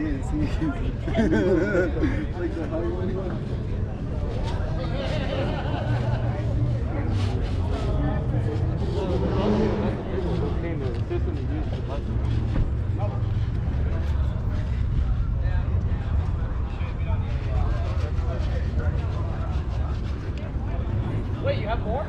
legit, see? Like the Hollywood one. Wait, you have more?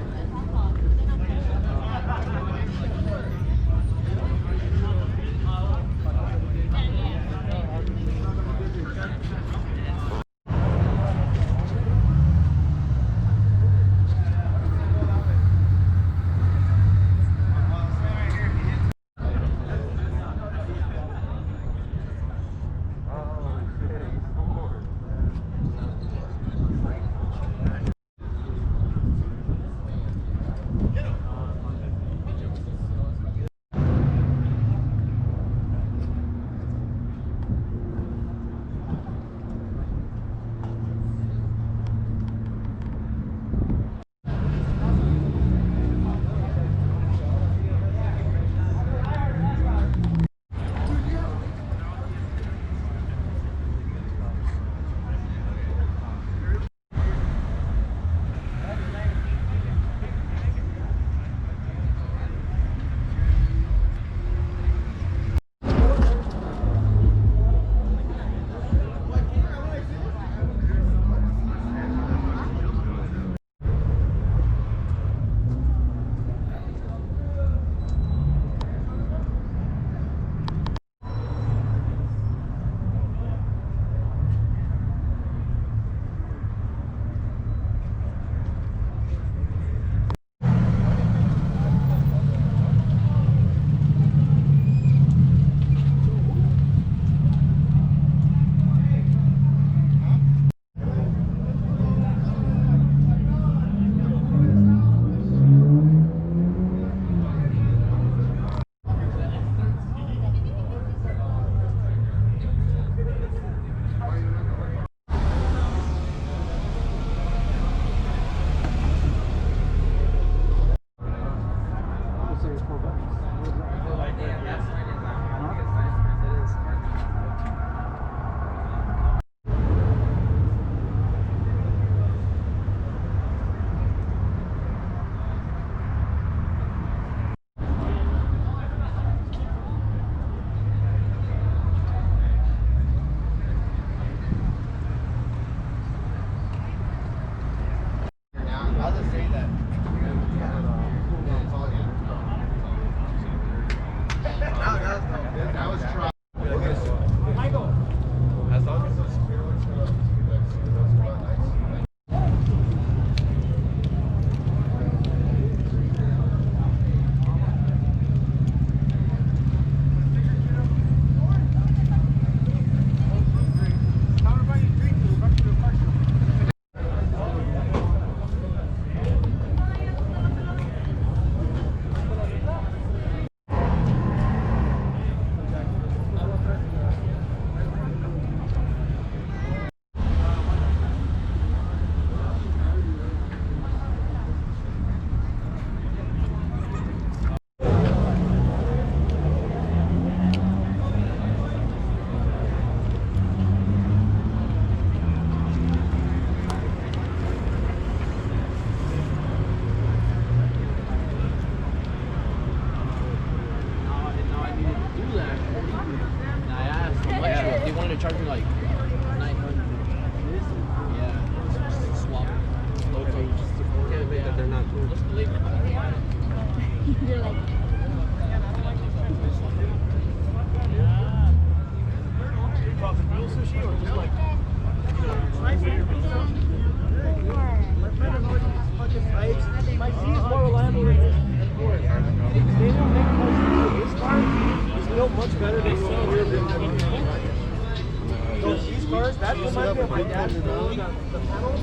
Charge me like 900. Yeah, just swap local. Yeah, but they're not cool. Just believe it. You're like. Talking real sushi or just like, my friend is always fucking my C is more reliable than yours. They don't make much sushi. His car is built much better than yours. These cars, that reminds me of my dad's building the pedals.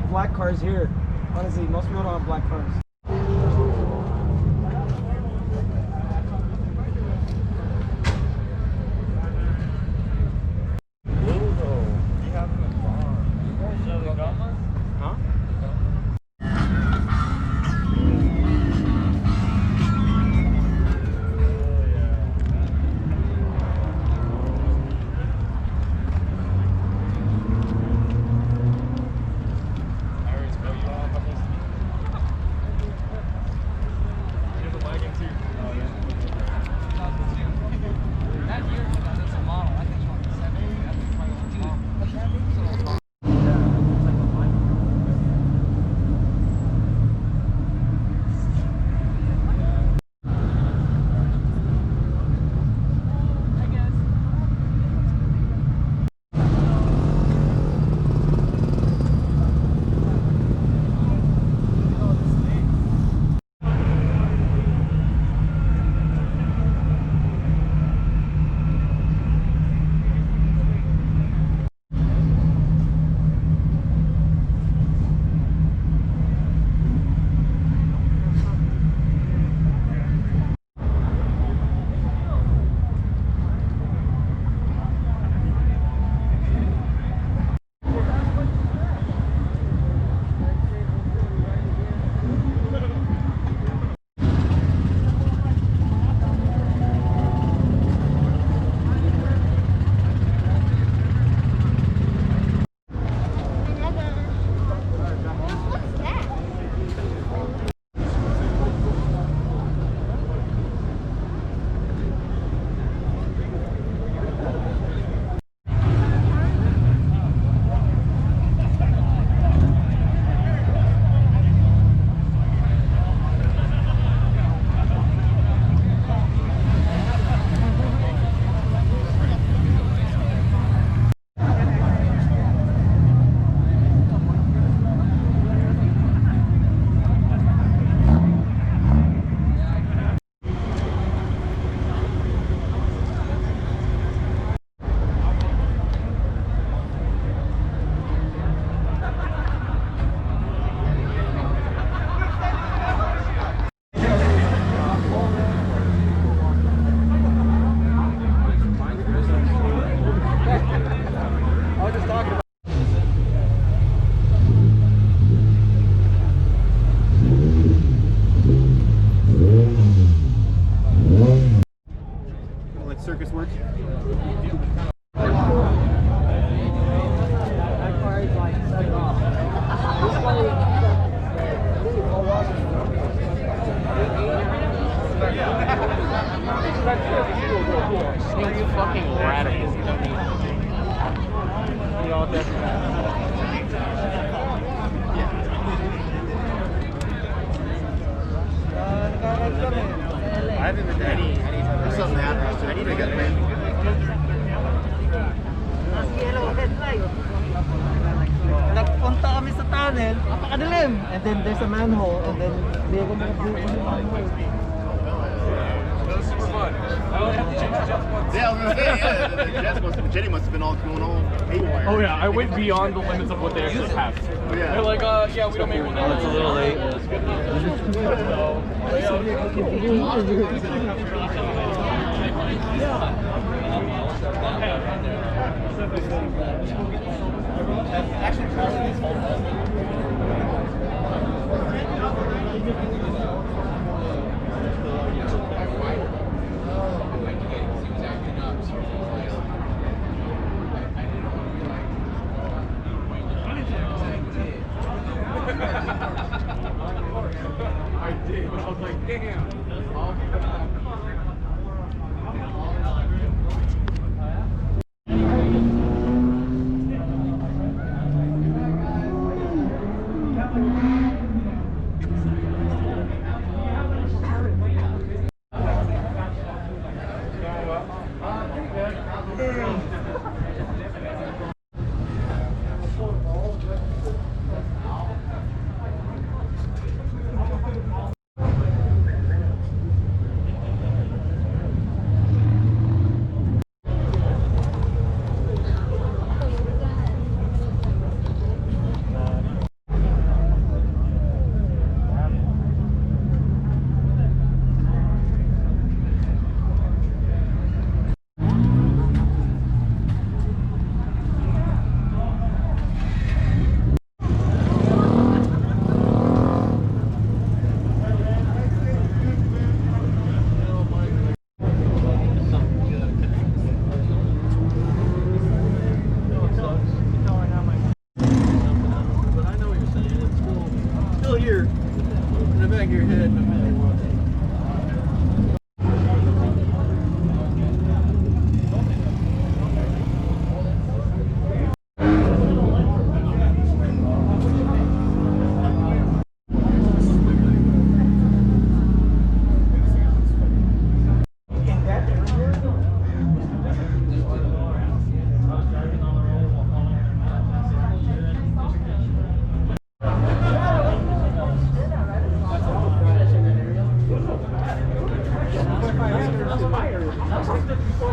make black cars here. Honestly, most people don't have black cars. Huh? What's that? I was just talking about. Like circus work? That car is like set off. This Are you fucking radical? I haven't been to any there's something that happens. I need to get Nagpunta kami sa tunnel, napakadilim. And then there's a manhole, and then hindi ako makabuo ng manhole. Jenny must have been all going all haywire. Oh yeah, I went beyond the limits of what they actually have. Oh, yeah. They're like, yeah, we don't make one. It's a little late. I did. I was like, damn. Stick to 340.